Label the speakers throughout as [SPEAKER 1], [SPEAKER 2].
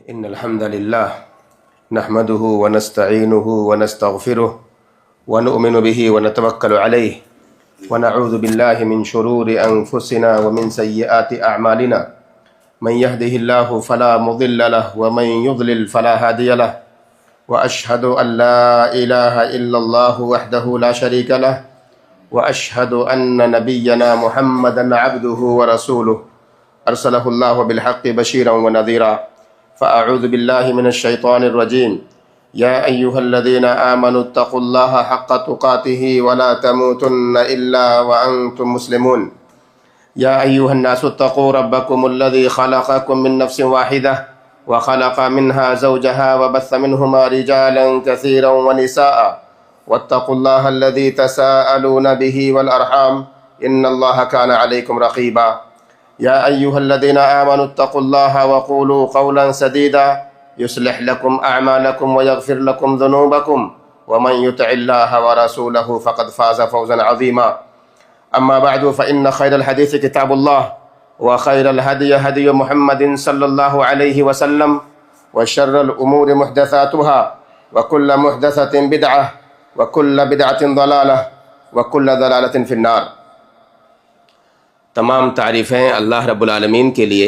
[SPEAKER 1] إن الحمد لله نحمده ونستعينه ونستغفره ونؤمن به ونتوكل عليه ونعوذ بالله من شرور أنفسنا ومن سيئات أعمالنا من يهده الله فلا مضل له ومن يضلل فلا هادي له وأشهد أن لا إله إلا الله وحده لا شريك له وأشهد أن نبينا محمدا عبده ورسوله أرسله الله بالحق بشيرا ونذيرا فأعوذ بالله من الشيطان الرجيم يا أيها الذين آمنوا اتقوا الله حق تقاته ولا تموتن إلا وأنتم مسلمون يا أيها الناس اتقوا ربكم الذي خلقكم من نفس واحدة وخلق منها زوجها وبث منهما رجالا كثيرا ونساء واتقوا الله الذي تساءلون به والأرحام إن الله كان عليكم رقيبا يا أيها الذين آمنوا اتقوا الله وقولوا قولا سديدا يصلح لكم أعمالكم ويغفر لكم ذنوبكم ومن يطع الله ورسوله فقد فاز فوزا عظيما أما بعد فإن خير الحديث كتاب الله وخير الهدي هدي محمد صلى الله عليه وسلم وشر الأمور محدثاتها وكل محدثة بدعة وكل بدعة ضلالة وكل ضلالة في النار۔ تمام تعریفیں اللہ رب العالمین کے لیے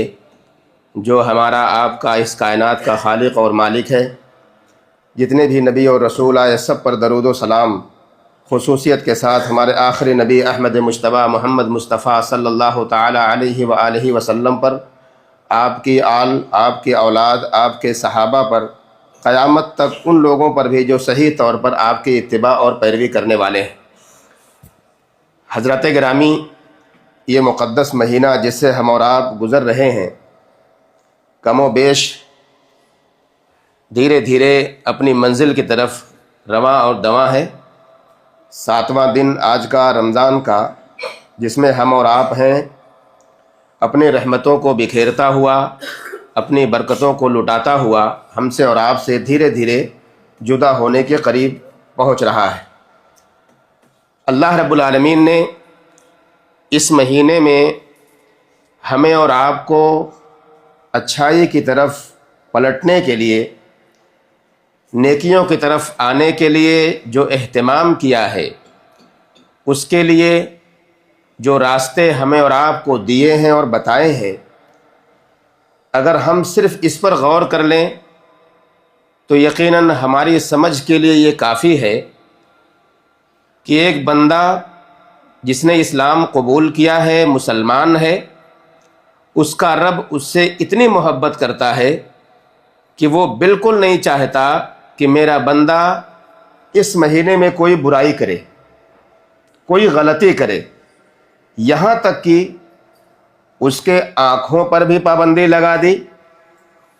[SPEAKER 1] جو ہمارا آپ کا اس کائنات کا خالق اور مالک ہے۔ جتنے بھی نبی اور رسول آئے سب پر درود و سلام، خصوصیت کے ساتھ ہمارے آخری نبی احمد مجتبیٰ محمد مصطفیٰ صلی اللہ تعالی علیہ وآلہ وسلم پر، آپ کی آل، آپ کی اولاد، آپ کے صحابہ پر، قیامت تک ان لوگوں پر بھی جو صحیح طور پر آپ کی اتباع اور پیروی کرنے والے ہیں۔ حضرات گرامی، یہ مقدس مہینہ جس سے ہم اور آپ گزر رہے ہیں، کم و بیش دھیرے دھیرے اپنی منزل کی طرف رواں اور دواں ہے۔ 7واں دن آج کا رمضان کا، جس میں ہم اور آپ ہیں، اپنی رحمتوں کو بکھیرتا ہوا، اپنی برکتوں کو لٹاتا ہوا، ہم سے اور آپ سے دھیرے دھیرے جدا ہونے کے قریب پہنچ رہا ہے۔ اللہ رب العالمین نے اس مہینے میں ہمیں اور آپ کو اچھائی کی طرف پلٹنے کے لیے، نیکیوں کی طرف آنے کے لیے جو اہتمام کیا ہے، اس کے لیے جو راستے ہمیں اور آپ کو دیے ہیں اور بتائے ہیں، اگر ہم صرف اس پر غور کر لیں تو یقیناً ہماری سمجھ کے لیے یہ کافی ہے کہ ایک بندہ جس نے اسلام قبول کیا ہے، مسلمان ہے، اس کا رب اس سے اتنی محبت کرتا ہے کہ وہ بالکل نہیں چاہتا کہ میرا بندہ اس مہینے میں کوئی برائی کرے، کوئی غلطی کرے، یہاں تک کہ اس کے آنکھوں پر بھی پابندی لگا دی،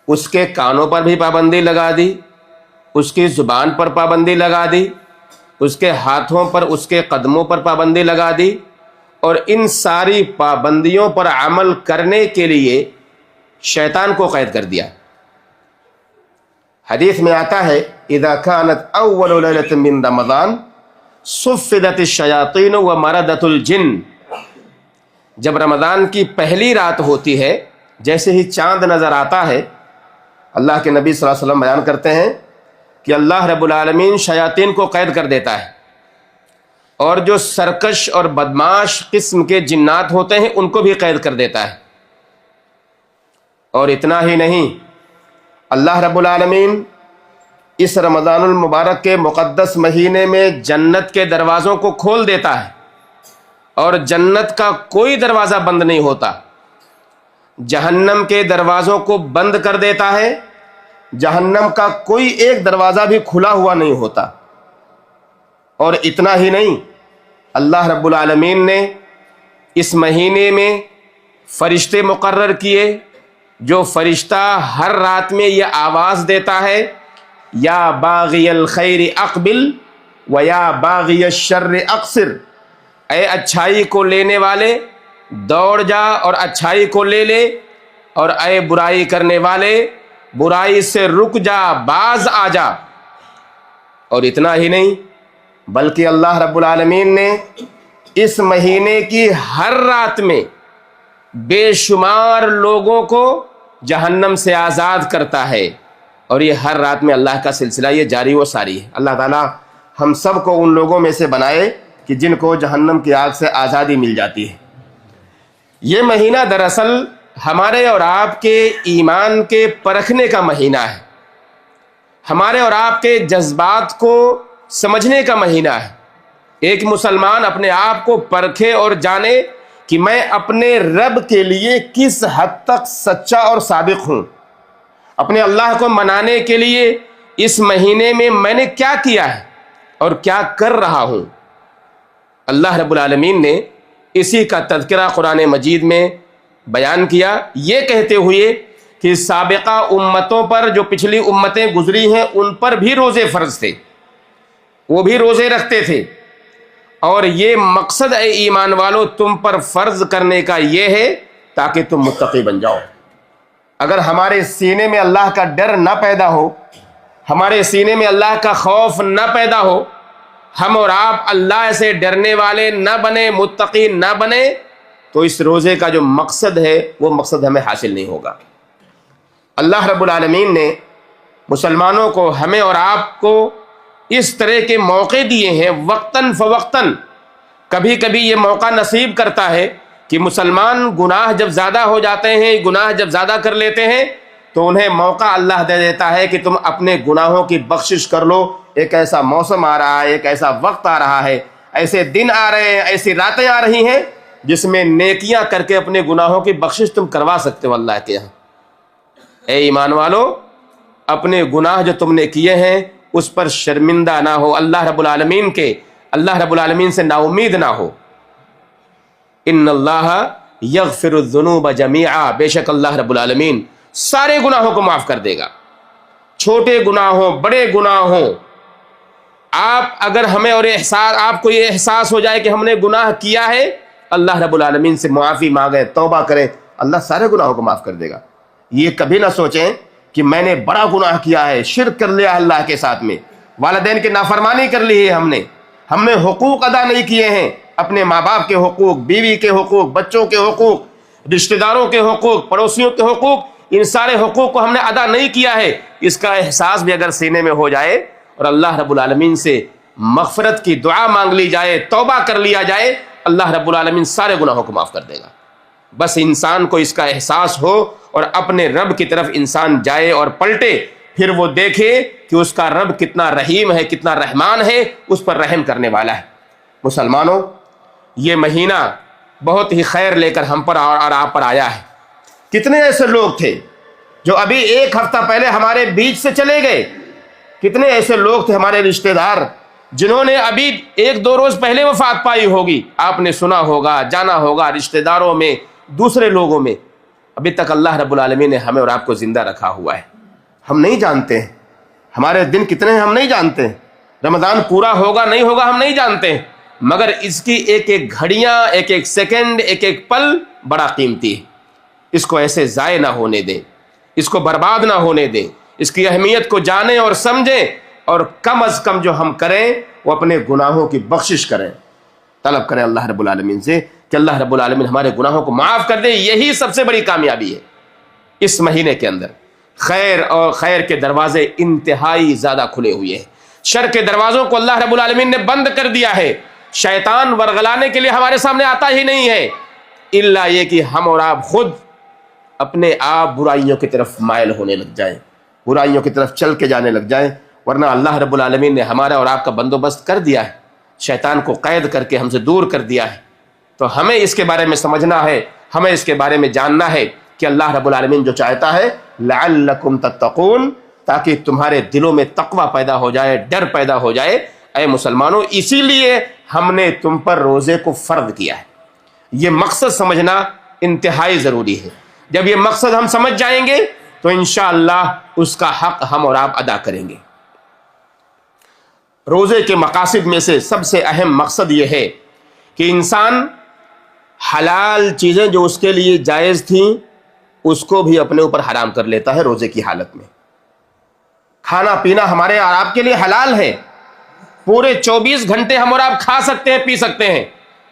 [SPEAKER 1] اس کے کانوں پر بھی پابندی لگا دی، اس کی زبان پر پابندی لگا دی، اس کے ہاتھوں پر، اس کے قدموں پر پابندی لگا دی، اور ان ساری پابندیوں پر عمل کرنے کے لیے شیطان کو قید کر دیا۔ حدیث میں آتا ہے اذا كانت اول لیلۃ من رمضان صفدت الشیاطین ومردت الجن، جب رمضان کی پہلی رات ہوتی ہے، جیسے ہی چاند نظر آتا ہے، اللہ کے نبی صلی اللہ علیہ وسلم بیان کرتے ہیں کہ اللہ رب العالمین شیاطین کو قید کر دیتا ہے، اور جو سرکش اور بدماش قسم کے جنات ہوتے ہیں ان کو بھی قید کر دیتا ہے۔ اور اتنا ہی نہیں، اللہ رب العالمین اس رمضان المبارک کے مقدس مہینے میں جنت کے دروازوں کو کھول دیتا ہے، اور جنت کا کوئی دروازہ بند نہیں ہوتا، جہنم کے دروازوں کو بند کر دیتا ہے، جہنم کا کوئی ایک دروازہ بھی کھلا ہوا نہیں ہوتا۔ اور اتنا ہی نہیں، اللہ رب العالمین نے اس مہینے میں فرشتے مقرر کیے، جو فرشتہ ہر رات میں یہ آواز دیتا ہے، یا باغی الخیر اقبل و یا باغی الشر اقصر، اے اچھائی کو لینے والے دوڑ جا اور اچھائی کو لے لے، اور اے برائی کرنے والے برائی سے رک جا، باز آ جا۔ اور اتنا ہی نہیں، بلکہ اللہ رب العالمین نے اس مہینے کی ہر رات میں بے شمار لوگوں کو جہنم سے آزاد کرتا ہے، اور یہ ہر رات میں اللہ کا سلسلہ یہ جاری و ساری ہے۔ اللہ تعالیٰ ہم سب کو ان لوگوں میں سے بنائے کہ جن کو جہنم کی آگ سے آزادی مل جاتی ہے۔ یہ مہینہ دراصل ہمارے اور آپ کے ایمان کے پرکھنے کا مہینہ ہے، ہمارے اور آپ کے جذبات کو سمجھنے کا مہینہ ہے۔ ایک مسلمان اپنے آپ کو پرکھے اور جانے کہ میں اپنے رب کے لیے کس حد تک سچا اور صادق ہوں، اپنے اللہ کو منانے کے لیے اس مہینے میں نے کیا کیا ہے اور کیا کر رہا ہوں۔ اللہ رب العالمین نے اسی کا تذکرہ قرآن مجید میں بیان کیا، یہ کہتے ہوئے کہ سابقہ امتوں پر، جو پچھلی امتیں گزری ہیں، ان پر بھی روزے فرض تھے، وہ بھی روزے رکھتے تھے، اور یہ مقصد اے ایمان والو تم پر فرض کرنے کا یہ ہے تاکہ تم متقی بن جاؤ۔ اگر ہمارے سینے میں اللہ کا ڈر نہ پیدا ہو، ہمارے سینے میں اللہ کا خوف نہ پیدا ہو، ہم اور آپ اللہ سے ڈرنے والے نہ بنے، متقی نہ بنے، تو اس روزے کا جو مقصد ہے وہ مقصد ہمیں حاصل نہیں ہوگا۔ اللہ رب العالمین نے مسلمانوں کو، ہمیں اور آپ کو اس طرح کے موقع دیے ہیں وقتاً فوقتاً۔ کبھی کبھی یہ موقع نصیب کرتا ہے کہ مسلمان گناہ جب زیادہ ہو جاتے ہیں، گناہ جب زیادہ کر لیتے ہیں، تو انہیں موقع اللہ دے دیتا ہے کہ تم اپنے گناہوں کی بخشش کر لو۔ ایک ایسا موسم آ رہا ہے، ایک ایسا وقت آ رہا ہے، ایسے دن آ رہے ہیں، ایسی راتیں آ رہی ہیں جس میں نیکیاں کر کے اپنے گناہوں کی بخشش تم کروا سکتے ہو اللہ کے یہاں۔ اے ایمان والو، اپنے گناہ جو تم نے کیے ہیں اس پر شرمندہ نہ ہو، اللہ رب العالمین سے نا امید نہ ہو۔ ان اللہ یغفر الذنوب جمیعا، بے شک اللہ رب العالمین سارے گناہوں کو معاف کر دے گا، چھوٹے گناہ ہوں، بڑے گناہ ہوں۔ اگر ہمیں اور آپ کو یہ احساس ہو جائے کہ ہم نے گناہ کیا ہے، اللہ رب العالمین سے معافی مانگے، توبہ کریں، اللہ سارے گناہوں کو معاف کر دے گا۔ یہ کبھی نہ سوچیں کہ میں نے بڑا گناہ کیا ہے، شرک کر لیا اللہ کے ساتھ میں، والدین کی نافرمانی کر لی ہے، ہم نے حقوق ادا نہیں کیے ہیں، اپنے ماں باپ کے حقوق، بیوی کے حقوق، بچوں کے حقوق، رشتہ داروں کے حقوق، پڑوسیوں کے حقوق، ان سارے حقوق کو ہم نے ادا نہیں کیا ہے۔ اس کا احساس بھی اگر سینے میں ہو جائے اور اللہ رب العالمین سے مغفرت کی دعا مانگ لی جائے، توبہ کر لیا جائے، اللہ رب العالمین سارے گناہوں کو معاف کر دے گا۔ بس انسان کو اس کا احساس ہو اور اپنے رب کی طرف انسان جائے اور پلٹے، پھر وہ دیکھے کہ اس کا رب کتنا رحیم ہے، کتنا رحمان ہے، اس پر رحم کرنے والا ہے۔ مسلمانوں، یہ مہینہ بہت ہی خیر لے کر ہم پر اور آپ پر آیا ہے۔ کتنے ایسے لوگ تھے جو ابھی ایک ہفتہ پہلے ہمارے بیچ سے چلے گئے، کتنے ایسے لوگ تھے ہمارے رشتہ دار جنہوں نے ابھی ایک دو روز پہلے وفات پائی ہوگی، آپ نے سنا ہوگا، جانا ہوگا، رشتہ داروں میں، دوسرے لوگوں میں۔ ابھی تک اللہ رب العالمین نے ہمیں اور آپ کو زندہ رکھا ہوا ہے۔ ہم نہیں جانتے ہیں ہمارے دن کتنے ہیں، ہم نہیں جانتے ہیں رمضان پورا ہوگا نہیں ہوگا، ہم نہیں جانتے ہیں، مگر اس کی ایک ایک گھڑیاں، ایک ایک سیکنڈ، ایک ایک پل بڑا قیمتی ہے۔ اس کو ایسے ضائع نہ ہونے دیں، اس کو برباد نہ ہونے دیں، اس کی اہمیت کو جانیں اور سمجھیں، اور کم از کم جو ہم کریں وہ اپنے گناہوں کی بخشش کریں، طلب کریں اللہ رب العالمین سے کہ اللہ رب العالمین ہمارے گناہوں کو معاف کر دے۔ یہی سب سے بڑی کامیابی ہے۔ اس مہینے کے اندر خیر اور خیر کے دروازے انتہائی زیادہ کھلے ہوئے ہیں، شر کے دروازوں کو اللہ رب العالمین نے بند کر دیا ہے۔ شیطان ورغلانے کے لیے ہمارے سامنے آتا ہی نہیں ہے، الا یہ کہ ہم اور آپ خود اپنے آپ برائیوں کی طرف مائل ہونے لگ جائیں، برائیوں کی طرف چل کے جانے لگ جائیں، ورنہ اللہ رب العالمین نے ہمارا اور آپ کا بندوبست کر دیا ہے، شیطان کو قید کر کے ہم سے دور کر دیا ہے۔ تو ہمیں اس کے بارے میں سمجھنا ہے، ہمیں اس کے بارے میں جاننا ہے کہ اللہ رب العالمین جو چاہتا ہے لعلکم تتقون، تاکہ تمہارے دلوں میں تقوی پیدا ہو جائے، ڈر پیدا ہو جائے۔ اے مسلمانوں، اسی لیے ہم نے تم پر روزے کو فرض کیا ہے۔ یہ مقصد سمجھنا انتہائی ضروری ہے۔ جب یہ مقصد ہم سمجھ جائیں گے تو انشاءاللہ اس کا حق ہم اور آپ ادا کریں گے۔ روزے کے مقاصد میں سے سب سے اہم مقصد یہ ہے کہ انسان حلال چیزیں جو اس کے لیے جائز تھیں اس کو بھی اپنے اوپر حرام کر لیتا ہے روزے کی حالت میں۔ کھانا پینا ہمارے اور آپ کے لیے حلال ہے، پورے 24 گھنٹے ہم اور آپ کھا سکتے ہیں، پی سکتے ہیں،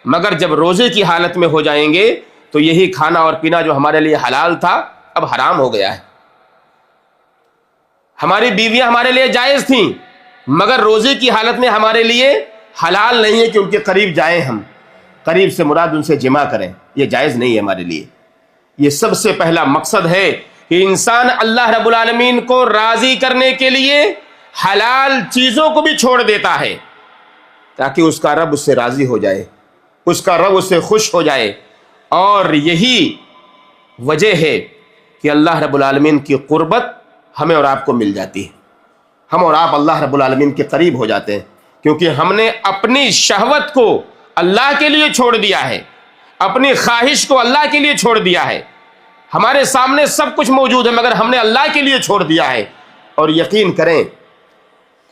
[SPEAKER 1] مگر جب روزے کی حالت میں ہو جائیں گے تو یہی کھانا اور پینا جو ہمارے لیے حلال تھا اب حرام ہو گیا ہے. ہماری بیویاں ہمارے لیے جائز تھیں مگر روزے کی حالت میں ہمارے لیے حلال نہیں ہے کہ ان کے قریب جائیں. ہم قریب سے مراد ان سے جمع کریں، یہ جائز نہیں ہے ہمارے لیے. یہ سب سے پہلا مقصد ہے کہ انسان اللہ رب العالمین کو راضی کرنے کے لیے حلال چیزوں کو بھی چھوڑ دیتا ہے تاکہ اس کا رب اس سے راضی ہو جائے، اس کا رب اس سے خوش ہو جائے. اور یہی وجہ ہے کہ اللہ رب العالمین کی قربت ہمیں اور آپ کو مل جاتی ہے. ہم اور آپ اللہ رب العالمین کے قریب ہو جاتے ہیں کیونکہ ہم نے اپنی شہوت کو اللہ کے لیے چھوڑ دیا ہے، اپنی خواہش کو اللہ کے لیے چھوڑ دیا ہے. ہمارے سامنے سب کچھ موجود ہے مگر ہم نے اللہ کے لیے چھوڑ دیا ہے. اور یقین کریں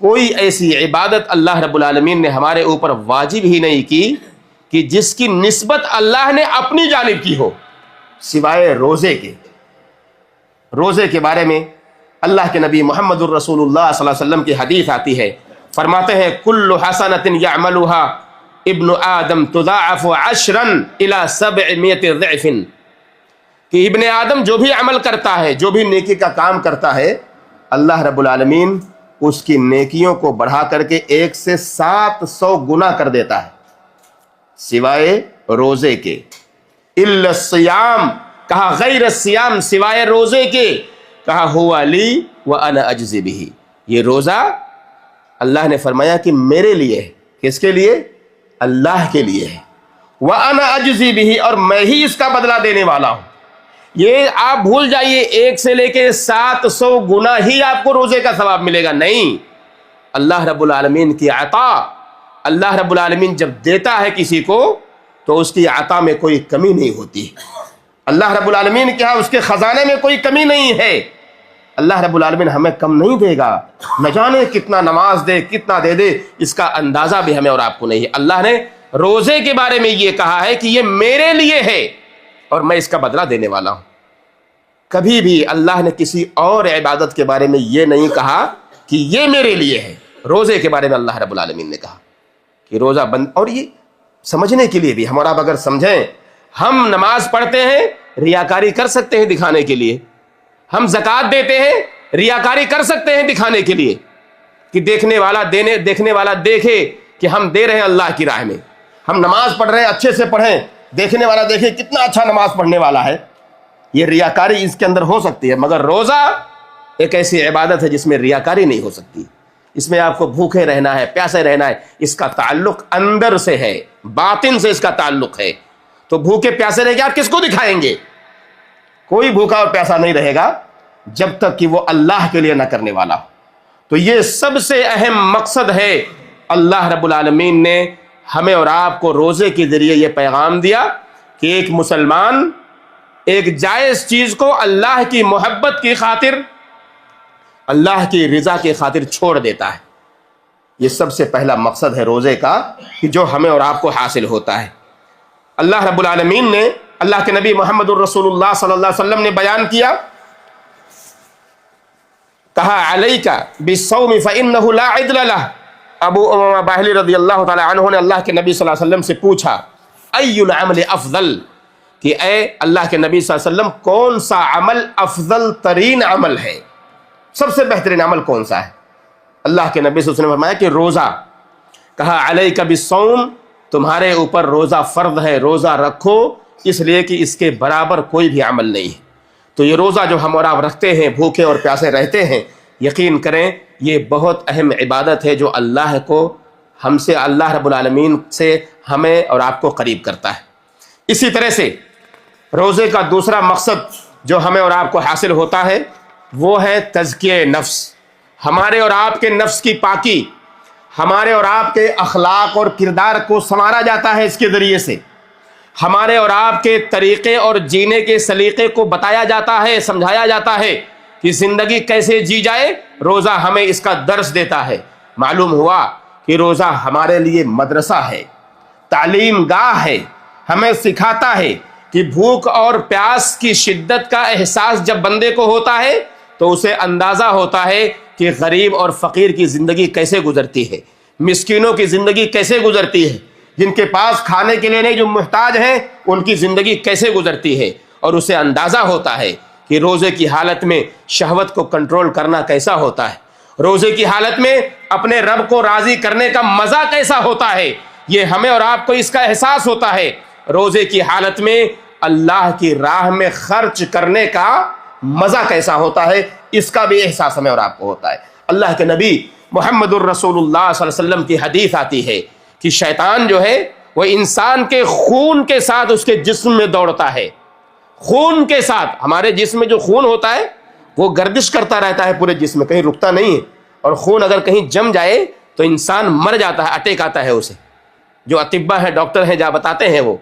[SPEAKER 1] کوئی ایسی عبادت اللہ رب العالمین نے ہمارے اوپر واجب ہی نہیں کی کہ جس کی نسبت اللہ نے اپنی جانب کی ہو سوائے روزے کے. روزے کے بارے میں اللہ کے نبی محمد الرسول اللہ صلی اللہ علیہ وسلم کی حدیث آتی ہے، فرماتے ہیں کل حسنۃ یعملها ابن آدم تضاعف 10 الی 700 ضعف، کہ ابن آدم جو بھی عمل کرتا ہے، جو بھی نیکی کا کام کرتا ہے، اللہ رب العالمین اس کی نیکیوں کو بڑھا کر کے 1 سے 700 گنا کر دیتا ہے سوائے روزے کے. الا الصیام، کہا غیر الصیام، سوائے روزے کے، کہا ہوا لی وانا اجزی بہ، یہ روزہ اللہ نے فرمایا کہ میرے لیے ہے. کس کے لیے؟ اللہ کے لیے ہے. وانا اجزی بہ، اور میں ہی اس کا بدلہ دینے والا ہوں. یہ آپ بھول جائیے 1 سے لے کے 700 گنا ہی آپ کو روزے کا ثواب ملے گا، نہیں. اللہ رب العالمین کی عطا، اللہ رب العالمین جب دیتا ہے کسی کو تو اس کی عطا میں کوئی کمی نہیں ہوتی. اللہ رب العالمین کے ہاں اس کے خزانے میں کوئی کمی نہیں ہے. اللہ رب العالمین ہمیں کم نہیں دے گا. نہ جانے کتنا نماز دے، کتنا دے دے، اس کا اندازہ بھی ہمیں اور آپ کو نہیں ہے. اللہ نے روزے کے بارے میں یہ کہا ہے کہ یہ میرے لیے ہے اور میں اس کا بدلہ دینے والا ہوں. کبھی بھی اللہ نے کسی اور عبادت کے بارے میں یہ نہیں کہا کہ یہ میرے لیے ہے. روزے کے بارے میں اللہ رب العالمین نے کہا کہ روزہ بند. اور یہ سمجھنے کے لیے بھی ہم اور آپ اگر سمجھیں، ہم نماز پڑھتے ہیں ریاکاری کر سکتے ہیں دکھانے کے لیے، ہم زکوٰۃ دیتے ہیں ریاکاری کر سکتے ہیں دکھانے کے لیے کہ دیکھنے والا دیکھے کہ ہم دے رہے ہیں اللہ کی راہ میں. ہم نماز پڑھ رہے ہیں، اچھے سے پڑھیں، دیکھنے والا دیکھے کتنا اچھا نماز پڑھنے والا ہے. یہ ریاکاری اس کے اندر ہو سکتی ہے، مگر روزہ ایک ایسی عبادت ہے جس میں ریاکاری نہیں ہو سکتی. اس میں آپ کو بھوکے رہنا ہے، پیاسے رہنا ہے. اس کا تعلق اندر سے ہے، باطن سے اس کا تعلق ہے. تو بھوکے پیاسے رہ کے آپ کس کو دکھائیں گے؟ کوئی بھوکا اور پیاسا نہیں رہے گا جب تک کہ وہ اللہ کے لیے نہ کرنے والا ہو. تو یہ سب سے اہم مقصد ہے. اللہ رب العالمین نے ہمیں اور آپ کو روزے کے ذریعے یہ پیغام دیا کہ ایک مسلمان ایک جائز چیز کو اللہ کی محبت کی خاطر، اللہ کی رضا کی خاطر چھوڑ دیتا ہے. یہ سب سے پہلا مقصد ہے روزے کا کہ جو ہمیں اور آپ کو حاصل ہوتا ہے. اللہ رب العالمین نے، اللہ کے نبی محمد الرسول اللہ صلی اللہ علیہ وسلم نے بیان کیا، کہا علیک بالصوم فإنہ لا عدل لہ. ابو امامہ باہلی رضی اللہ تعالی عنہ نے اللہ کے نبی صلی اللہ علیہ وسلم سے پوچھا ای العمل افضل، کہ اے اللہ کے نبی صلی اللہ علیہ وسلم کون سا عمل افضل ترین عمل ہے، سب سے بہترین عمل کون سا ہے؟ اللہ کے نبی صلی اللہ علیہ وسلم نے فرمایا کہ روزہ. کہا علیک بالصوم، تمہارے اوپر روزہ فرض ہے، روزہ رکھو، اس لیے کہ اس کے برابر کوئی بھی عمل نہیں ہے. تو یہ روزہ جو ہم اور آپ رکھتے ہیں، بھوکے اور پیاسے رہتے ہیں، یقین کریں یہ بہت اہم عبادت ہے جو اللہ کو، ہم سے، اللہ رب العالمین سے ہمیں اور آپ کو قریب کرتا ہے. اسی طرح سے روزے کا دوسرا مقصد جو ہمیں اور آپ کو حاصل ہوتا ہے وہ ہے تزکیہ نفس. ہمارے اور آپ کے نفس کی پاکی، ہمارے اور آپ کے اخلاق اور کردار کو سنوارا جاتا ہے اس کے ذریعے سے. ہمارے اور آپ کے طریقے اور جینے کے سلیقے کو بتایا جاتا ہے، سمجھایا جاتا ہے کہ زندگی کیسے جی جائے. روزہ ہمیں اس کا درس دیتا ہے. معلوم ہوا کہ روزہ ہمارے لیے مدرسہ ہے، تعلیم گاہ ہے. ہمیں سکھاتا ہے کہ بھوک اور پیاس کی شدت کا احساس جب بندے کو ہوتا ہے تو اسے اندازہ ہوتا ہے کہ غریب اور فقیر کی زندگی کیسے گزرتی ہے، مسکینوں کی زندگی کیسے گزرتی ہے، جن کے پاس کھانے کے لیے نہیں، جو محتاج ہیں، ان کی زندگی کیسے گزرتی ہے. اور اسے اندازہ ہوتا ہے کہ روزے کی حالت میں شہوت کو کنٹرول کرنا کیسا ہوتا ہے، روزے کی حالت میں اپنے رب کو راضی کرنے کا مزہ کیسا ہوتا ہے، یہ ہمیں اور آپ کو اس کا احساس ہوتا ہے۔ روزے کی حالت میں اللہ کی راہ میں خرچ کرنے کا مزہ کیسا ہوتا ہے، اس کا بھی احساس ہمیں اور آپ کو ہوتا ہے۔ اللہ کے نبی محمد الرسول اللہ صلی اللہ علیہ وسلم کی حدیث آتی ہے کہ شیطان جو ہے وہ انسان کے خون کے ساتھ اس کے جسم میں دوڑتا ہے، خون کے ساتھ۔ ہمارے جسم میں جو خون ہوتا ہے وہ گردش کرتا رہتا ہے پورے جسم میں، کہیں رکتا نہیں ہے، اور خون اگر کہیں جم جائے تو انسان مر جاتا ہے، اٹیک آتا ہے اسے۔ جو اطباء ہیں، ڈاکٹر ہیں، جہاں بتاتے ہیں وہ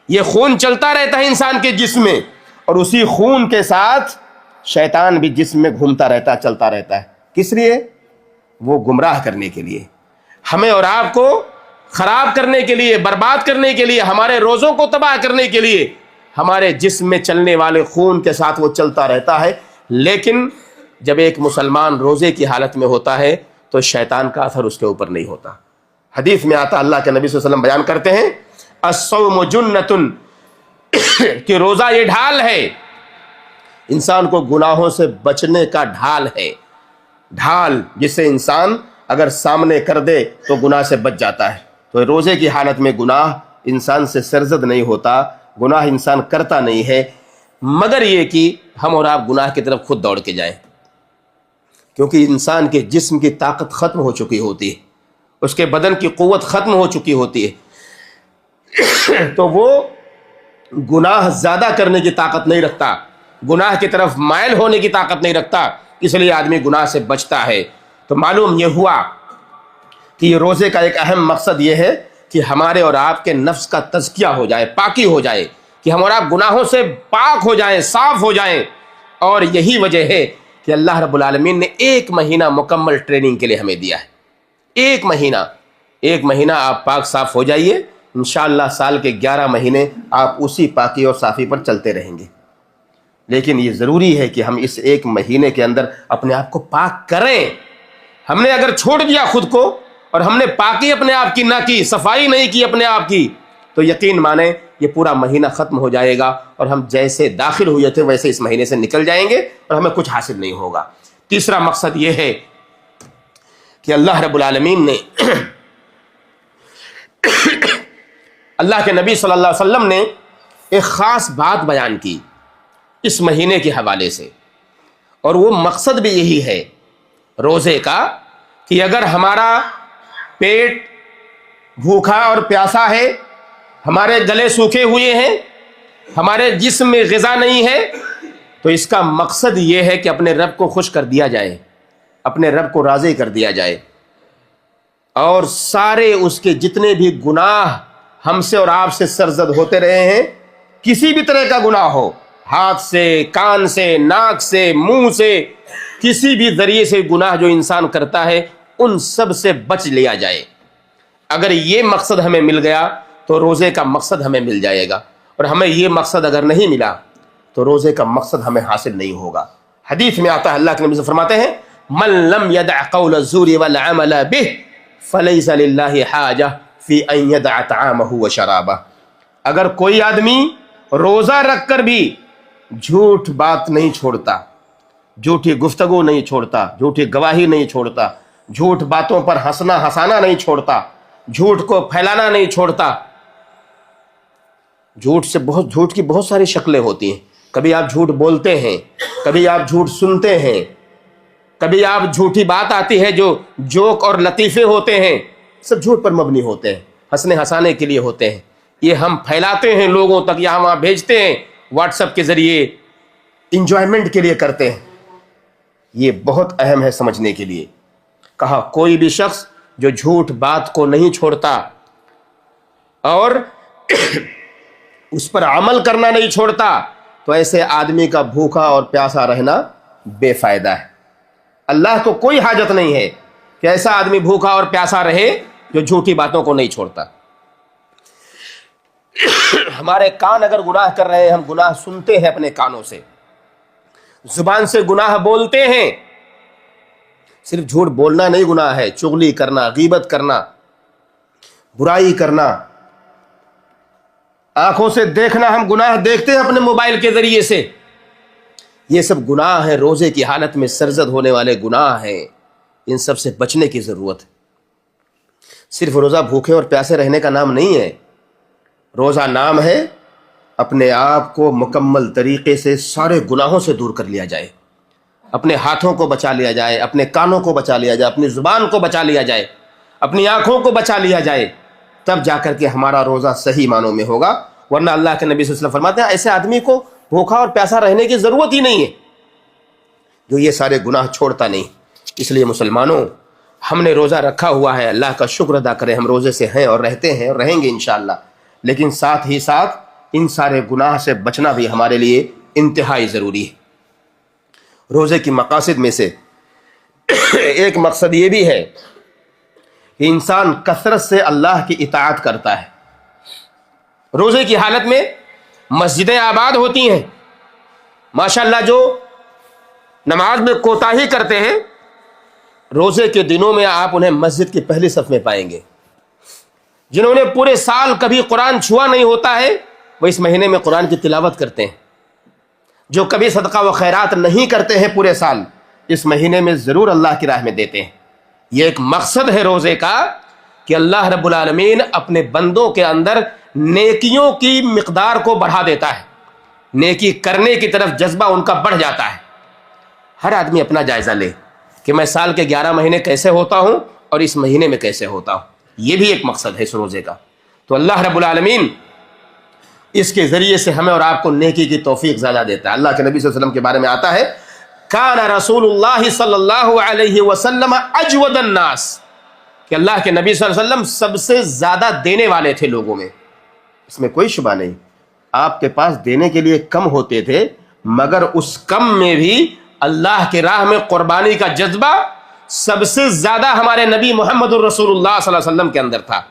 [SPEAKER 1] یہ خون چلتا رہتا ہے انسان کے جسم میں، اور اسی خون کے ساتھ شیطان بھی جسم میں گھومتا رہتا ہے، چلتا رہتا ہے۔ کس لیے؟ وہ گمراہ کرنے کے لیے، ہمیں اور آپ کو خراب کرنے کے لیے، برباد کرنے کے لیے، ہمارے روزوں کو تباہ کرنے کے لیے ہمارے جسم میں چلنے والے خون کے ساتھ وہ چلتا رہتا ہے۔ لیکن جب ایک مسلمان روزے کی حالت میں ہوتا ہے تو شیطان کا اثر اس کے اوپر نہیں ہوتا۔ حدیث میں آتا، اللہ کے نبی صلی اللہ علیہ وسلم بیان کرتے ہیں الصوم جنۃ، کہ روزہ یہ ڈھال ہے، انسان کو گناہوں سے بچنے کا ڈھال ہے، ڈھال جسے انسان اگر سامنے کر دے تو گناہ سے بچ جاتا ہے۔ تو روزے کی حالت میں گناہ انسان سے سرزد نہیں ہوتا، گناہ انسان کرتا نہیں ہے، مگر یہ کہ ہم اور آپ گناہ کی طرف خود دوڑ کے جائیں، کیونکہ انسان کے جسم کی طاقت ختم ہو چکی ہوتی ہے، اس کے بدن کی قوت ختم ہو چکی ہوتی ہے، تو وہ گناہ زیادہ کرنے کی طاقت نہیں رکھتا، گناہ کی طرف مائل ہونے کی طاقت نہیں رکھتا، اس لیے آدمی گناہ سے بچتا ہے۔ تو معلوم یہ ہوا کہ یہ روزے کا ایک اہم مقصد یہ ہے کہ ہمارے اور آپ کے نفس کا تزکیہ ہو جائے، پاکی ہو جائے، کہ ہم اور آپ گناہوں سے پاک ہو جائیں، صاف ہو جائیں۔ اور یہی وجہ ہے کہ اللہ رب العالمین نے 1 مہینہ مکمل ٹریننگ کے لیے ہمیں دیا ہے۔ 1 مہینہ آپ پاک صاف ہو جائیے، انشاءاللہ سال کے 11 مہینے آپ اسی پاکی اور صافی پر چلتے رہیں گے۔ لیکن یہ ضروری ہے کہ ہم اس 1 مہینے کے اندر اپنے آپ کو پاک کریں۔ ہم نے اگر چھوڑ دیا خود کو اور ہم نے پاکی اپنے آپ کی نہ کی، صفائی نہیں کی اپنے آپ کی، تو یقین مانیں یہ پورا مہینہ ختم ہو جائے گا اور ہم جیسے داخل ہوئے تھے ویسے اس مہینے سے نکل جائیں گے اور ہمیں کچھ حاصل نہیں ہوگا۔ تیسرا مقصد یہ ہے کہ اللہ رب العالمین نے اللہ کے نبی صلی اللہ علیہ وسلم نے ایک خاص بات بیان کی اس مہینے کے حوالے سے، اور وہ مقصد بھی یہی ہے روزے کا کہ اگر ہمارا پیٹ بھوکا اور پیاسا ہے، ہمارے گلے سوکھے ہوئے ہیں، ہمارے جسم میں غذا نہیں ہے، تو اس کا مقصد یہ ہے کہ اپنے رب کو خوش کر دیا جائے، اپنے رب کو راضی کر دیا جائے، اور سارے اس کے جتنے بھی گناہ ہم سے اور آپ سے سرزد ہوتے رہے ہیں، کسی بھی طرح کا گناہ ہو، ہاتھ سے، کان سے، ناک سے، منہ سے، کسی بھی ذریعے سے گناہ جو انسان کرتا ہے ان سب سے بچ لیا جائے۔ اگر یہ مقصد ہمیں مل گیا تو روزے کا مقصد ہمیں مل جائے گا، اور ہمیں یہ مقصد اگر نہیں ملا تو روزے کا مقصد ہمیں حاصل نہیں ہوگا۔ حدیث میں آتا ہے، اللہ کے نبی سے فرماتے ہیں من لم يدع قول الزور والعمل به فليس لله حاجة في ان يدع طعامه وشرابه، اگر کوئی آدمی روزہ رکھ کر بھی جھوٹ بات نہیں چھوڑتا، جھوٹی گفتگو نہیں چھوڑتا، جھوٹی گواہی نہیں چھوڑتا، جھوٹ باتوں پر ہنسانا نہیں چھوڑتا، جھوٹ کو پھیلانا نہیں چھوڑتا۔ جھوٹ کی بہت ساری شکلیں ہوتی ہیں، کبھی آپ جھوٹ بولتے ہیں، کبھی آپ جھوٹ سنتے ہیں، کبھی آپ جھوٹی بات آتی ہے جو جوک اور لطیفے ہوتے ہیں، سب جھوٹ پر مبنی ہوتے ہیں، ہنسنے ہنسانے کے لیے ہوتے ہیں، یہ ہم پھیلاتے ہیں لوگوں تک، یہاں وہاں بھیجتے ہیں، واٹس ایپ کے ذریعے انجوائمنٹ کے لیے کرتے ہیں۔ یہ بہت اہم ہے سمجھنے کے لیے۔ کہا کوئی بھی شخص جو جھوٹ بات کو نہیں چھوڑتا اور اس پر عمل کرنا نہیں چھوڑتا تو ایسے آدمی کا بھوکا اور پیاسا رہنا بے فائدہ ہے۔ اللہ کو کوئی حاجت نہیں ہے کہ ایسا آدمی بھوکا اور پیاسا رہے جو جھوٹی باتوں کو نہیں چھوڑتا۔ ہمارے کان اگر گناہ کر رہے ہیں، ہم گناہ سنتے ہیں اپنے کانوں سے، زبان سے گناہ بولتے ہیں، صرف جھوٹ بولنا نہیں گناہ ہے، چغلی کرنا، غیبت کرنا، برائی کرنا، آنکھوں سے دیکھنا، ہم گناہ دیکھتے ہیں اپنے موبائل کے ذریعے سے، یہ سب گناہ ہیں، روزے کی حالت میں سرزد ہونے والے گناہ ہیں، ان سب سے بچنے کی ضرورت ہے۔ صرف روزہ بھوکے اور پیاسے رہنے کا نام نہیں ہے، روزہ نام ہے اپنے آپ کو مکمل طریقے سے سارے گناہوں سے دور کر لیا جائے، اپنے ہاتھوں کو بچا لیا جائے، اپنے کانوں کو بچا لیا جائے، اپنی زبان کو بچا لیا جائے، اپنی آنکھوں کو بچا لیا جائے، تب جا کر کے ہمارا روزہ صحیح معنوں میں ہوگا۔ ورنہ اللہ کے نبی صلی اللہ علیہ وسلم فرماتے ہیں ایسے آدمی کو بھوکا اور پیاسا رہنے کی ضرورت ہی نہیں ہے جو یہ سارے گناہ چھوڑتا نہیں۔ اس لیے مسلمانوں، ہم نے روزہ رکھا ہوا ہے، اللہ کا شکر ادا کریں، ہم روزے سے ہیں اور رہتے ہیں اور رہیں گے انشاءاللہ، لیکن ساتھ ہی ساتھ ان سارے گناہ سے بچنا بھی ہمارے لیے انتہائی ضروری ہے۔ روزے کی مقاصد میں سے ایک مقصد یہ بھی ہے کہ انسان کثرت سے اللہ کی اطاعت کرتا ہے۔ روزے کی حالت میں مسجدیں آباد ہوتی ہیں، ماشاءاللہ جو نماز میں کوتاہی کرتے ہیں روزے کے دنوں میں آپ انہیں مسجد کی پہلی صف میں پائیں گے۔ جنہوں نے پورے سال کبھی قرآن چھوا نہیں ہوتا ہے وہ اس مہینے میں قرآن کی تلاوت کرتے ہیں۔ جو کبھی صدقہ و خیرات نہیں کرتے ہیں پورے سال، اس مہینے میں ضرور اللہ کی راہ میں دیتے ہیں۔ یہ ایک مقصد ہے روزے کا کہ اللہ رب العالمین اپنے بندوں کے اندر نیکیوں کی مقدار کو بڑھا دیتا ہے، نیکی کرنے کی طرف جذبہ ان کا بڑھ جاتا ہے۔ ہر آدمی اپنا جائزہ لے کہ میں سال کے 11 مہینے کیسے ہوتا ہوں اور اس مہینے میں کیسے ہوتا ہوں، یہ بھی ایک مقصد ہے اس روزے کا۔ تو اللہ رب العالمین اس کے ذریعے سے ہمیں اور آپ کو نیکی کی توفیق زیادہ دیتا ہے۔ اللہ کے نبی صلی اللہ علیہ وسلم کے بارے میں آتا ہے کان رسول اللہ صلی اللہ علیہ وسلم اجود الناس، کہ اللہ کے نبی صلی اللہ علیہ وسلم سب سے زیادہ دینے والے تھے لوگوں میں، اس میں کوئی شبہ نہیں۔ آپ کے پاس دینے کے لیے کم ہوتے تھے، مگر اس کم میں بھی اللہ کے راہ میں قربانی کا جذبہ سب سے زیادہ ہمارے نبی محمد الرسول اللہ صلی اللہ علیہ وسلم کے اندر تھا۔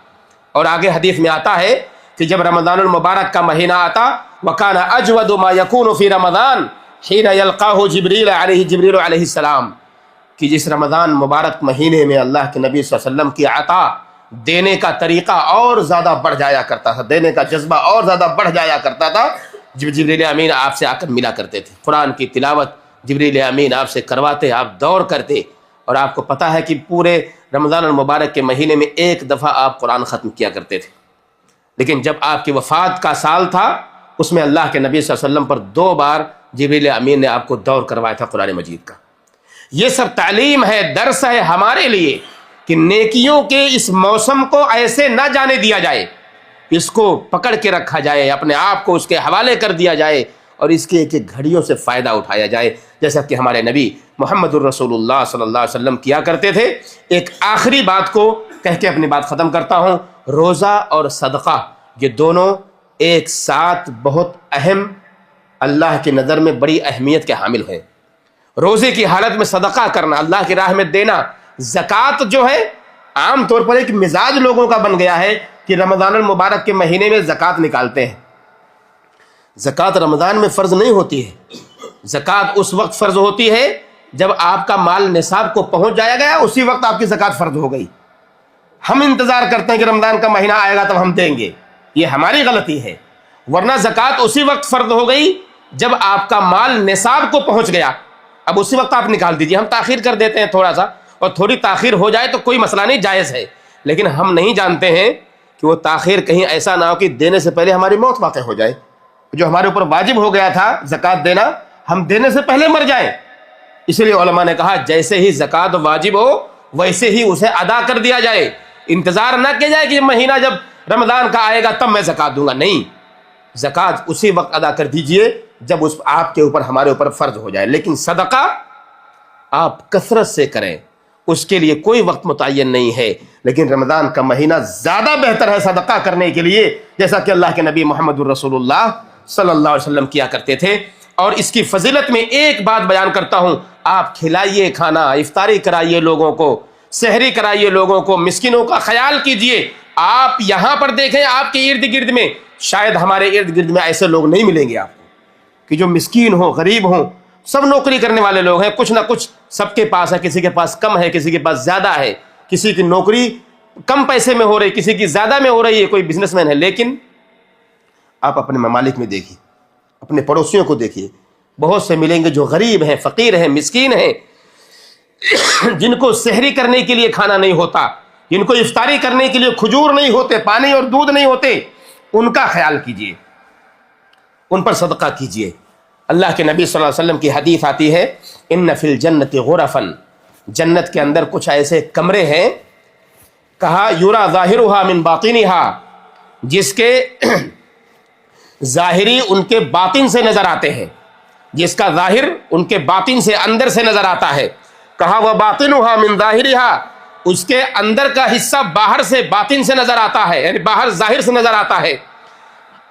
[SPEAKER 1] اور آگے حدیث میں آتا ہے کہ جب رمضان المبارک کا مہینہ آتا وَكَانَ أَجْوَدُ مَا يَكُونُ فِي رَمَضَانَ حِينَ يَلْقَاهُ جِبْرِيلُ علیہ السلام، کہ جس رمضان مبارک مہینے میں اللہ کے نبی صلی اللہ علیہ وسلم کی عطا دینے کا طریقہ اور زیادہ بڑھ جایا کرتا تھا، دینے کا جذبہ اور زیادہ بڑھ جایا کرتا تھا، جب جبریل امین آپ سے آ کر ملا کرتے تھے، قرآن کی تلاوت جبریل امین آپ سے کرواتے، آپ دور کرتے، اور آپ کو پتہ ہے کہ پورے رمضان المبارک کے مہینے میں ایک دفعہ آپ قرآن ختم کیا کرتے تھے، لیکن جب آپ کی وفات کا سال تھا اس میں اللہ کے نبی صلی اللہ علیہ وسلم پر 2 بار جبریل امین نے آپ کو دور کروایا تھا قرآن مجید کا۔ یہ سب تعلیم ہے، درس ہے ہمارے لیے کہ نیکیوں کے اس موسم کو ایسے نہ جانے دیا جائے، اس کو پکڑ کے رکھا جائے، اپنے آپ کو اس کے حوالے کر دیا جائے اور اس کے ایک ایک گھڑیوں سے فائدہ اٹھایا جائے، جیسا کہ ہمارے نبی محمد الرسول اللہ صلی اللہ علیہ وسلم کیا کرتے تھے۔ ایک آخری بات کو کہہ کے اپنی بات ختم کرتا ہوں، روزہ اور صدقہ یہ دونوں ایک ساتھ بہت اہم، اللہ کی نظر میں بڑی اہمیت کے حامل ہیں۔ روزے کی حالت میں صدقہ کرنا، اللہ کی راہ میں دینا، زکوٰۃ جو ہے عام طور پر ایک مزاج لوگوں کا بن گیا ہے کہ رمضان المبارک کے مہینے میں زکوٰۃ نکالتے ہیں۔ زکوٰۃ رمضان میں فرض نہیں ہوتی ہے، زکوٰۃ اس وقت فرض ہوتی ہے جب آپ کا مال نصاب کو پہنچ جایا گیا، اسی وقت آپ کی زکوٰۃ فرض ہو گئی۔ ہم انتظار کرتے ہیں کہ رمضان کا مہینہ آئے گا تب ہم دیں گے، یہ ہماری غلطی ہے، ورنہ زکوٰۃ اسی وقت فرض ہو گئی جب آپ کا مال نصاب کو پہنچ گیا، اب اسی وقت آپ نکال دیجئے۔ ہم تاخیر کر دیتے ہیں تھوڑا سا، اور تھوڑی تاخیر ہو جائے تو کوئی مسئلہ نہیں، جائز ہے، لیکن ہم نہیں جانتے ہیں کہ وہ تاخیر کہیں ایسا نہ ہو کہ دینے سے پہلے ہماری موت واقع ہو جائے، جو ہمارے اوپر واجب ہو گیا تھا زکوٰۃ دینا، ہم دینے سے پہلے مر جائیں۔ اس لیے علماء نے کہا جیسے ہی زکوٰۃ واجب ہو ویسے ہی اسے ادا کر دیا جائے، انتظار نہ کیا جائے کہ مہینہ جب رمضان کا آئے گا تب میں زکوٰۃ دوں گا، نہیں، زکوٰۃ اسی وقت ادا کر دیجئے جب اس آپ کے اوپر، ہمارے اوپر فرض ہو جائے۔ لیکن صدقہ آپ کثرت سے کریں، اس کے لیے کوئی وقت متعین نہیں ہے، لیکن رمضان کا مہینہ زیادہ بہتر ہے صدقہ کرنے کے لیے، جیسا کہ اللہ کے نبی محمد الرسول اللہ صلی اللہ علیہ وسلم کیا کرتے تھے۔ اور اس کی فضیلت میں ایک بات بیان کرتا ہوں، آپ کھلائیے کھانا، افطاری کرائیے لوگوں کو، سحری کرائیے لوگوں کو، مسکینوں کا خیال کیجئے۔ آپ یہاں پر دیکھیں آپ کے ارد گرد میں، شاید ہمارے ارد گرد میں ایسے لوگ نہیں ملیں گے آپ کو کہ جو مسکین ہوں، غریب ہوں، سب نوکری کرنے والے لوگ ہیں، کچھ نہ کچھ سب کے پاس ہے، کسی کے پاس کم ہے، کسی کے پاس زیادہ ہے، کسی کی نوکری کم پیسے میں ہو رہی، کسی کی زیادہ میں ہو رہی ہے، کوئی بزنس مین ہے، لیکن آپ اپنے ممالک میں دیکھیے، اپنے پڑوسیوں کو دیکھیے، بہت سے ملیں گے جو غریب ہیں، فقیر ہیں، مسکین ہیں، جن کو سحری کرنے کے لیے کھانا نہیں ہوتا، جن کو افطاری کرنے کے لیے کھجور نہیں ہوتے، پانی اور دودھ نہیں ہوتے، ان کا خیال کیجئے، ان پر صدقہ کیجئے۔ اللہ کے نبی صلی اللہ علیہ وسلم کی حدیث آتی ہے، ان فی الجنت غرفا، جنت کے اندر کچھ ایسے کمرے ہیں، کہا یرا ظاہرها من باطنها، جس کے ظاہری ان کے باطن سے نظر آتے ہیں، جس کا ظاہر ان کے باطن سے اندر سے نظر آتا ہے۔ کہا وہ باطنها من ظاہرها، اس کے اندر کا حصہ باہر سے باطن سے نظر آتا ہے، یعنی باہر ظاہر سے نظر آتا ہے۔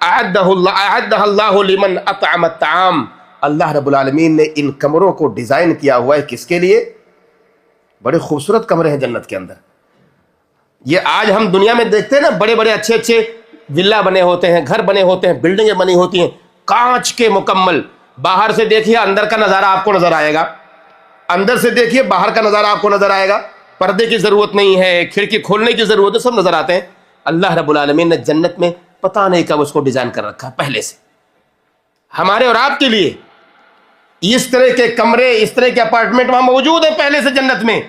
[SPEAKER 1] اعدها اللہ لمن اطعم الطعام، اللہ رب العالمین نے ان کمروں کو ڈیزائن کیا ہوا ہے کس کے لیے؟ بڑے خوبصورت کمرے ہیں جنت کے اندر۔ یہ آج ہم دنیا میں دیکھتے ہیں نا، بڑے بڑے اچھے اچھے ولا بنے ہوتے ہیں، گھر بنے ہوتے ہیں، بلڈنگیں بنی ہوتی ہیں کانچ کے مکمل، باہر سے دیکھیے اندر کا نظارہ آپ کو نظر آئے گا، اندر سے دیکھیے باہر کا نظارہ آپ کو نظر آئے گا، پردے کی ضرورت نہیں ہے، کھڑکی کھولنے کی ضرورت ہے، سب نظر آتے ہیں۔ اللہ رب العالمین نے جنت میں پتہ نہیں کب اس کو ڈیزائن کر رکھا پہلے سے، ہمارے اور آپ کے لیے اس طرح کے کمرے، اس طرح کے اپارٹمنٹ وہاں موجود ہیں پہلے سے جنت میں۔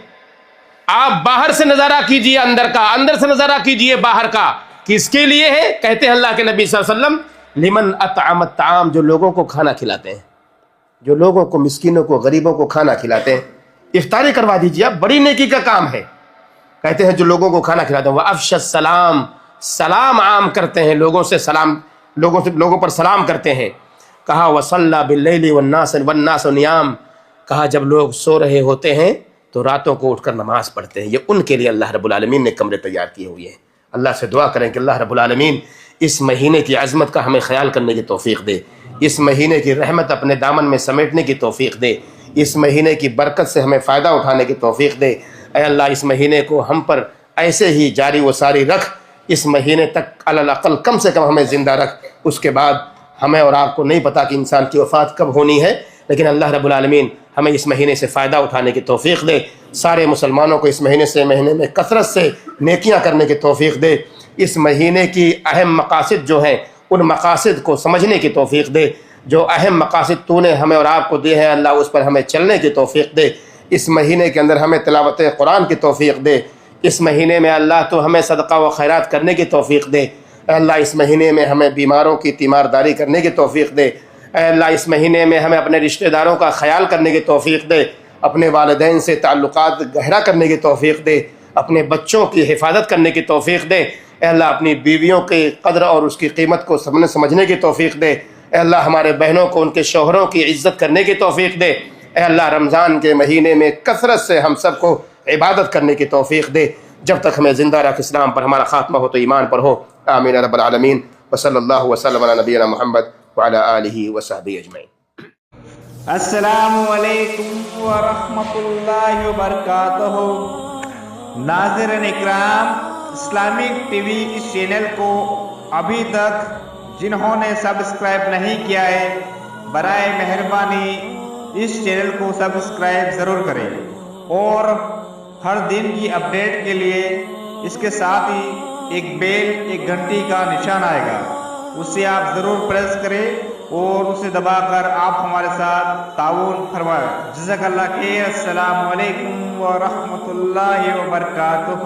[SPEAKER 1] آپ باہر سے نظارہ کیجئے اندر کا، اندر سے نظارہ کیجئے باہر کا، کس کے لیے ہے؟ کہتے ہیں اللہ کے نبی صلی اللہ علیہ وسلم لمن اطعم الطعام، جو لوگوں کو کھانا کھلاتے ہیں، جو لوگوں کو، مسکینوں کو، غریبوں کو کھانا کھلاتے ہیں۔ افطاری کروا دیجیے، آپ بڑی نیکی کا کام ہے۔ کہتے ہیں جو لوگوں کو کھانا کھلاتے ہیں، وَأَفْشَ السَّلَامَ، سلام عام کرتے ہیں، لوگوں سے سلام، لوگوں پر سلام کرتے ہیں۔ کہا وَصَلَّى بِاللَّيْلِ وَالنَّاسُ نِيَامٌ، کہا جب لوگ سو رہے ہوتے ہیں تو راتوں کو اٹھ کر نماز پڑھتے ہیں۔ یہ ان کے لیے اللہ رب العالمین نے کمرے تیار کیے ہوئے ہیں۔ اللہ سے دعا کریں کہ اللہ رب العالمین اس مہینے کی عظمت کا ہمیں خیال کرنے کی توفیق دے، اس مہینے کی رحمت اپنے دامن میں سمیٹنے کی توفیق دے، اس مہینے کی برکت سے ہمیں فائدہ اٹھانے کی توفیق دے۔ اے اللہ اس مہینے کو ہم پر ایسے ہی جاری و ساری رکھ، اس مہینے تک علی الاقل کم سے کم ہمیں زندہ رکھ۔ اس کے بعد ہمیں اور آپ کو نہیں پتا کہ انسان کی وفات کب ہونی ہے، لیکن اللہ رب العالمین ہمیں اس مہینے سے فائدہ اٹھانے کی توفیق دے۔ سارے مسلمانوں کو اس مہینے میں کثرت سے نیکیاں کرنے کی توفیق دے۔ اس مہینے کی اہم مقاصد جو ہیں، ان مقاصد کو سمجھنے کی توفیق دے۔ جو اہم مقاصد تو نے ہمیں اور آپ کو دیے ہیں اللہ اس پر ہمیں چلنے کی توفیق دے۔ اس مہینے کے اندر ہمیں تلاوت قرآن کی توفیق دے۔ اس مہینے میں اللہ تو ہمیں صدقہ و خیرات کرنے کی توفیق دے۔ اے اللہ اس مہینے میں ہمیں بیماروں کی تیمارداری کرنے کی توفیق دے۔ اے اللہ اس مہینے میں ہمیں اپنے رشتہ داروں کا خیال کرنے کی توفیق دے، اپنے والدین سے تعلقات گہرا کرنے کی توفیق دے، اپنے بچوں کی حفاظت کرنے کی توفیق دے۔ اے اللہ اپنی بیویوں کی قدر اور اس کی قیمت کو سمجھنے کی توفیق دے۔ اے اللہ ہمارے بہنوں کو ان کے شوہروں کی عزت کرنے کی توفیق دے۔ اے اللہ رمضان کے مہینے میں کثرت سے ہم سب کو عبادت کرنے کی توفیق دے۔ جب تک ہمیں زندہ رکھ اسلام پر، ہمارا خاتمہ ہو تو ایمان پر ہو۔ آمین رب العالمین، وصلی اللہ وسلم علی نبینا محمد وعلی آلہ وصحبہ اجمعین۔
[SPEAKER 2] السلام علیکم ورحمۃ اللہ وبرکاتہ۔ ناظرین اکرام، اسلامک ٹی وی اس چینل کو ابھی تک جنہوں نے سبسکرائب نہیں کیا ہے، برائے مہربانی اس چینل کو سبسکرائب ضرور کریں، اور ہر دن کی اپڈیٹ کے لیے اس کے ساتھ ہی ایک بیل، ایک گھنٹی کا نشان آئے گا، اسے آپ ضرور پریس کریں اور اسے دبا کر آپ ہمارے ساتھ تعاون فرمائیں۔ جزاک اللہ خیر۔ السلام علیکم ورحمۃ اللہ وبرکاتہ۔